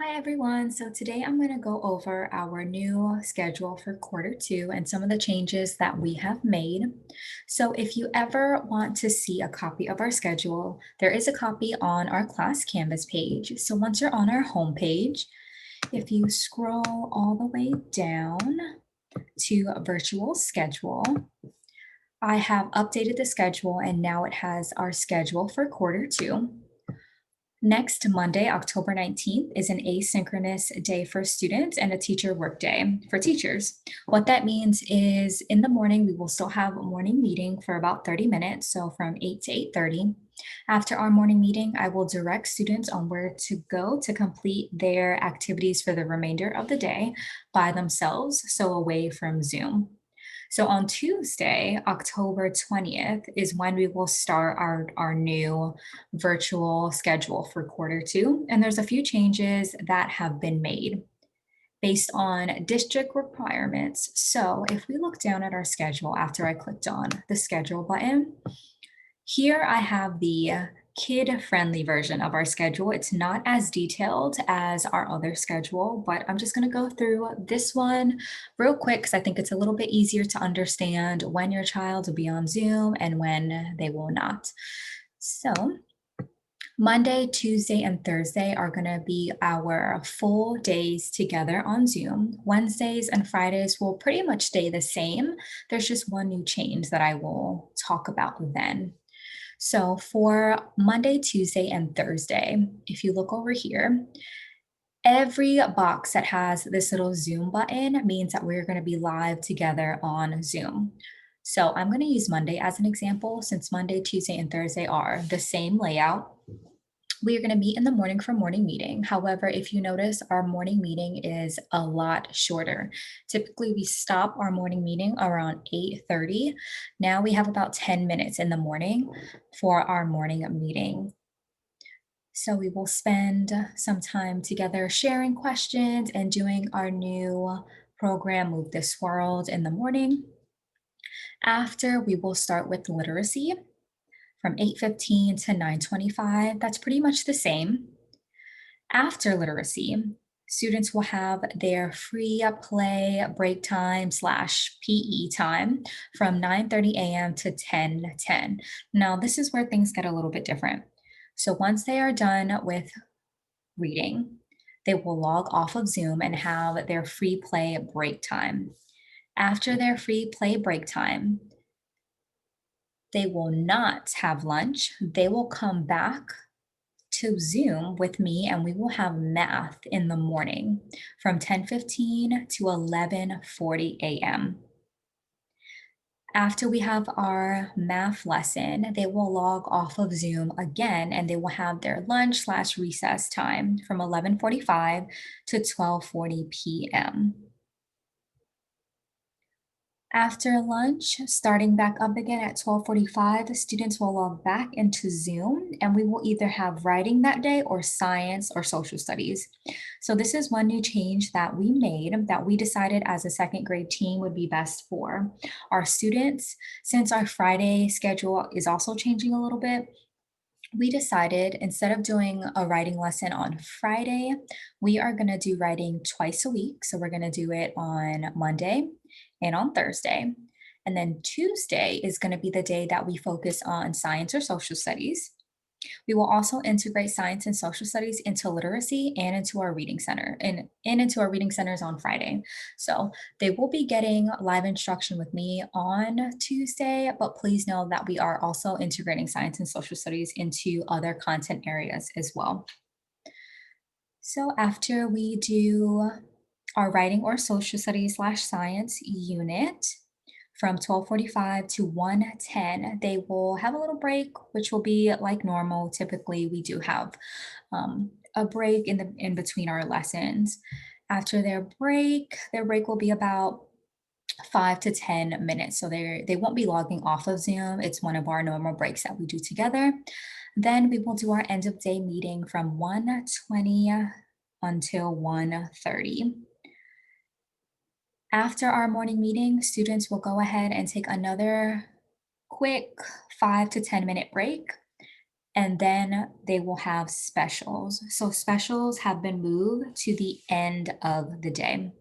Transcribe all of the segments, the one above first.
Hi everyone. So today I'm going to go over our new schedule for quarter two and some of the changes that we have made. So if you ever want to see a copy of our schedule, there is a copy on our class Canvas page. So once you're on our homepage, if you scroll all the way down to virtual schedule, I have updated the schedule and now it has our schedule for quarter two. Next Monday, October 19th, is an asynchronous day for students and a teacher workday for teachers. What that means is in the morning, we will still have a morning meeting for about 30 minutes, so from 8 to 8:30. After our morning meeting, I will direct students on where to go to complete their activities for the remainder of the day by themselves, so away from Zoom. So on Tuesday, October 20th, is when we will start our new virtual schedule for quarter two. And there's a few changes that have been made based on district requirements. So if we look down at our schedule after I clicked on the schedule button, here I have the kid-friendly version of our schedule. It's not as detailed as our other schedule, but I'm just going to go through this one real quick because I think it's a little bit easier to understand when your child will be on Zoom and when they will not. So Monday, Tuesday, and Thursday are going to be our full days together on Zoom. Wednesdays and Fridays will pretty much stay the same. There's just one new change that I will talk about then. So for Monday, Tuesday, and Thursday, if you look over here, every box that has this little Zoom button means that we're going to be live together on Zoom. So I'm going to use Monday as an example since Monday, Tuesday, and Thursday are the same layout. We are going to meet in the morning for morning meeting. However, if you notice, our morning meeting is a lot shorter. Typically, we stop our morning meeting around 8:30. Now we have about 10 minutes in the morning for our morning meeting. So we will spend some time together sharing questions and doing our new program, Move This World, in the morning. After, we will start with literacy from 8:15 to 9:25. That's pretty much the same. After literacy, students will have their free play break time slash PE time from 9:30 a.m. to 10:10. Now, this is where things get a little bit different. So once they are done with reading, they will log off of Zoom and have their free play break time. After their free play break time, they will not have lunch. They will come back to Zoom with me and we will have math in the morning from 10:15 to 11:40 a.m. After we have our math lesson, they will log off of Zoom again and they will have their lunch slash recess time from 11:45 to 12:40 p.m. After lunch, starting back up again at 12:45, the students will log back into Zoom and we will either have writing that day or science or social studies. So this is one new change that we made that we decided as a second grade team would be best for our students. Since our Friday schedule is also changing a little bit, we decided instead of doing a writing lesson on Friday, we are going to do writing twice a week. So we're going to do it on Monday and on Thursday. And then Tuesday is going to be the day that we focus on science or social studies. We will also integrate science and social studies into literacy and into our reading center and into our reading centers on Friday. So they will be getting live instruction with me on Tuesday, but please know that we are also integrating science and social studies into other content areas as well. So after we do our writing or social studies slash science unit, from 12:45 to 1:10, they will have a little break, which will be like normal. Typically, we do have a break in between our lessons. After their break will be about 5 to 10 minutes. So they won't be logging off of Zoom. It's one of our normal breaks that we do together. Then we will do our end of day meeting from 1:20 until 1:30. After our morning meeting, students will go ahead and take another quick 5 to 10 minute break. And then they will have specials. So specials have been moved to the end of the day.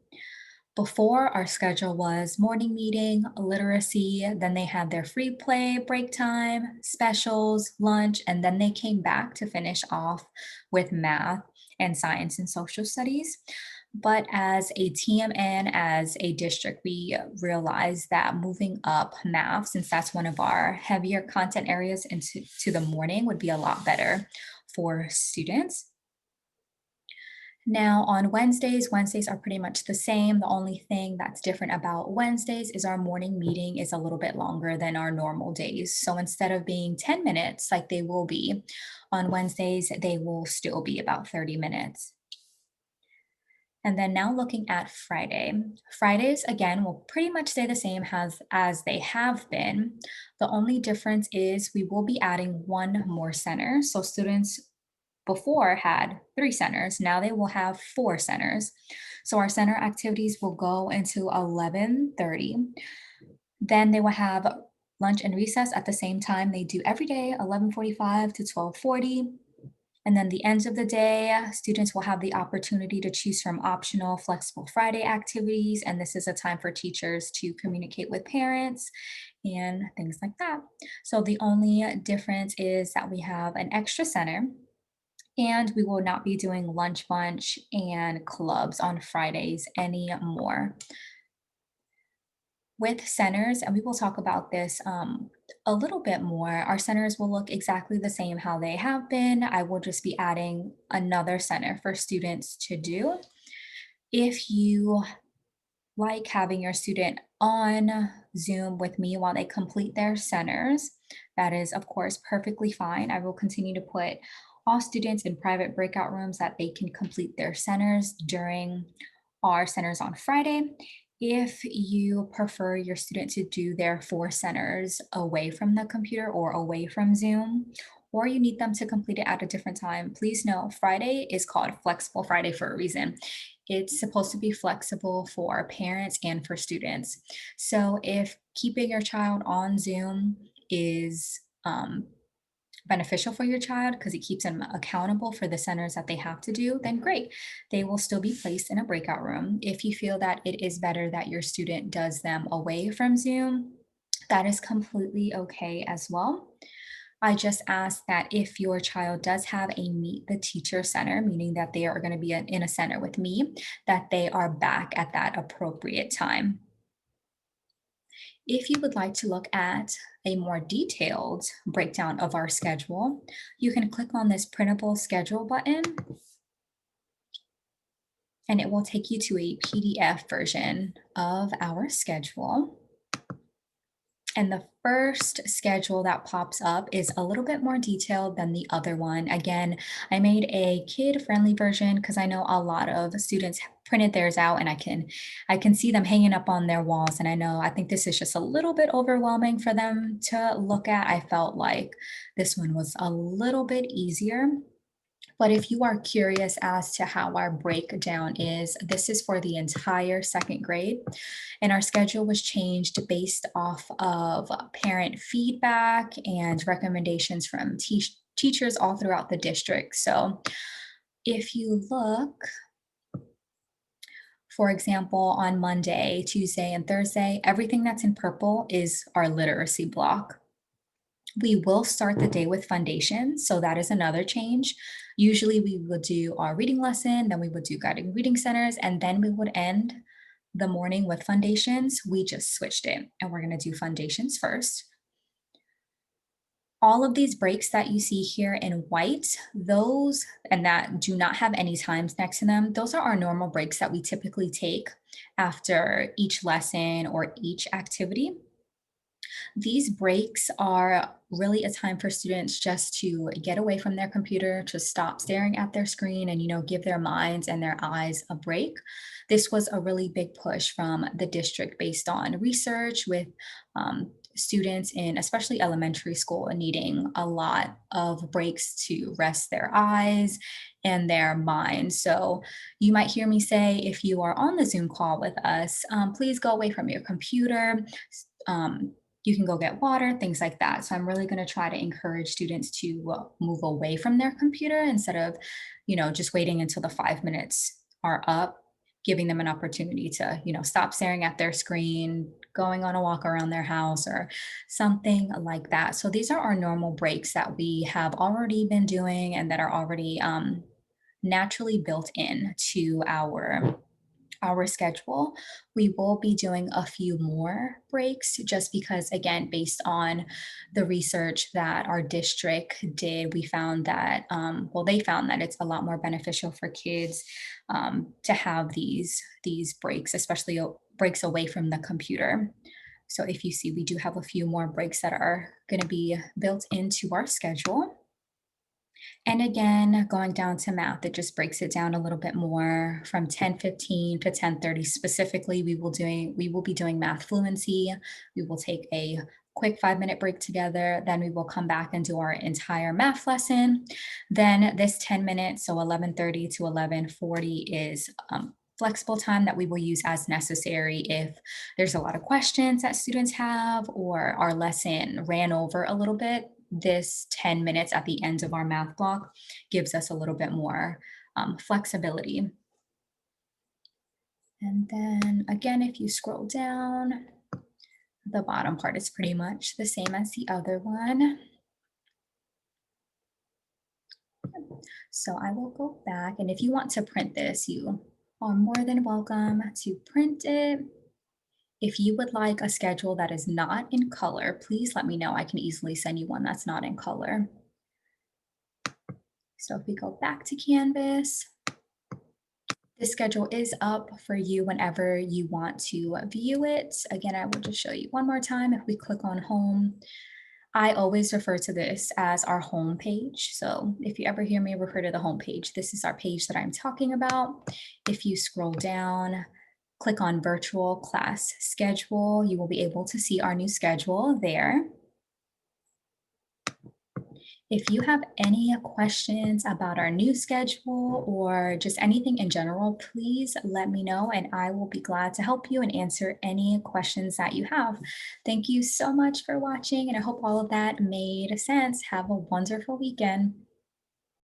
Before, our schedule was morning meeting, literacy, then they had their free play, break time, specials, lunch, and then they came back to finish off with math and science and social studies. But as a team and as a district, we realized that moving up math, since that's one of our heavier content areas, into to the morning would be a lot better for students. Now, on Wednesdays, Wednesdays are pretty much the same. The only thing that's different about Wednesdays is our morning meeting is a little bit longer than our normal days. So instead of being 10 minutes like they will be on Wednesdays, they will still be about 30 minutes. And then now looking at Friday. Fridays again will pretty much stay the same as they have been. The only difference is we will be adding one more center. So students before had 3 centers, now they will have 4 centers. So our center activities will go into 11:30. Then they will have lunch and recess at the same time they do every day, 11:45 to 12:40. And then the ends of the day, students will have the opportunity to choose from optional flexible Friday activities. And this is a time for teachers to communicate with parents and things like that. So the only difference is that we have an extra center and we will not be doing lunch bunch and clubs on Fridays anymore. With centers, and we will talk about this a little bit more, our centers will look exactly the same how they have been. I will just be adding another center for students to do. If you like having your student on Zoom with me while they complete their centers, that is, of course, perfectly fine. I will continue to put all students in private breakout rooms that they can complete their centers during our centers on Friday. If you prefer your student to do their 4 centers away from the computer or away from Zoom, or you need them to complete it at a different time, please know Friday is called Flexible Friday for a reason. It's supposed to be flexible for parents and for students. So if keeping your child on Zoom is beneficial for your child because it keeps them accountable for the centers that they have to do, then great. They will still be placed in a breakout room. If you feel that it is better that your student does them away from Zoom, that is completely okay as well. I just ask that if your child does have a meet the teacher center, meaning that they are going to be in a center with me, that they are back at that appropriate time. If you would like to look at a more detailed breakdown of our schedule, you can click on this printable schedule button and it will take you to a PDF version of our schedule. And the first schedule that pops up is a little bit more detailed than the other one. Again, I made a kid-friendly version because I know a lot of students printed theirs out and I can see them hanging up on their walls. And I think this is just a little bit overwhelming for them to look at. I felt like this one was a little bit easier. But if you are curious as to how our breakdown is, this is for the entire second grade. And our schedule was changed based off of parent feedback and recommendations from teachers all throughout the district. So if you look, for example, on Monday, Tuesday, and Thursday, everything that's in purple is our literacy block. We will start the day with foundation, so that is another change. Usually we would do our reading lesson, then we would do guiding reading centers, and then we would end the morning with foundations. We just switched it, and we're gonna do foundations first. All of these breaks that you see here in white, those and that do not have any times next to them, those are our normal breaks that we typically take after each lesson or each activity. These breaks are really a time for students just to get away from their computer, to stop staring at their screen and, give their minds and their eyes a break. This was a really big push from the district based on research with students in especially elementary school needing a lot of breaks to rest their eyes and their minds. So you might hear me say, if you are on the Zoom call with us, please go away from your computer. Um, you can go get water, things like that. So I'm really going to try to encourage students to move away from their computer instead of, just waiting until the 5 minutes are up, giving them an opportunity to, stop staring at their screen, going on a walk around their house or something like that. So these are our normal breaks that we have already been doing and that are already naturally built in to our schedule. We will be doing a few more breaks just because, again, based on the research that our district did, we found that, they found that it's a lot more beneficial for kids to have these breaks, especially breaks away from the computer. So if you see, we do have a few more breaks that are going to be built into our schedule. And again, going down to math, it just breaks it down a little bit more from 10:15 to 10:30 specifically. We will be doing math fluency. We will take a quick 5-minute break together. Then we will come back and do our entire math lesson. Then this 10 minutes, so 11:30 to 11:40 is flexible time that we will use as necessary if there's a lot of questions that students have or our lesson ran over a little bit. This 10 minutes at the end of our math block gives us a little bit more flexibility. And then again, if you scroll down, the bottom part is pretty much the same as the other one. So I will go back, and if you want to print this, you are more than welcome to print it. If you would like a schedule that is not in color, please let me know. I can easily send you one that's not in color. So if we go back to Canvas, this schedule is up for you whenever you want to view it. Again, I will just show you one more time. If we click on home, I always refer to this as our home page. So if you ever hear me refer to the home page, this is our page that I'm talking about. If you scroll down, click on virtual class schedule, you will be able to see our new schedule there. If you have any questions about our new schedule or just anything in general, please let me know and I will be glad to help you and answer any questions that you have. Thank you so much for watching and I hope all of that made sense. Have a wonderful weekend.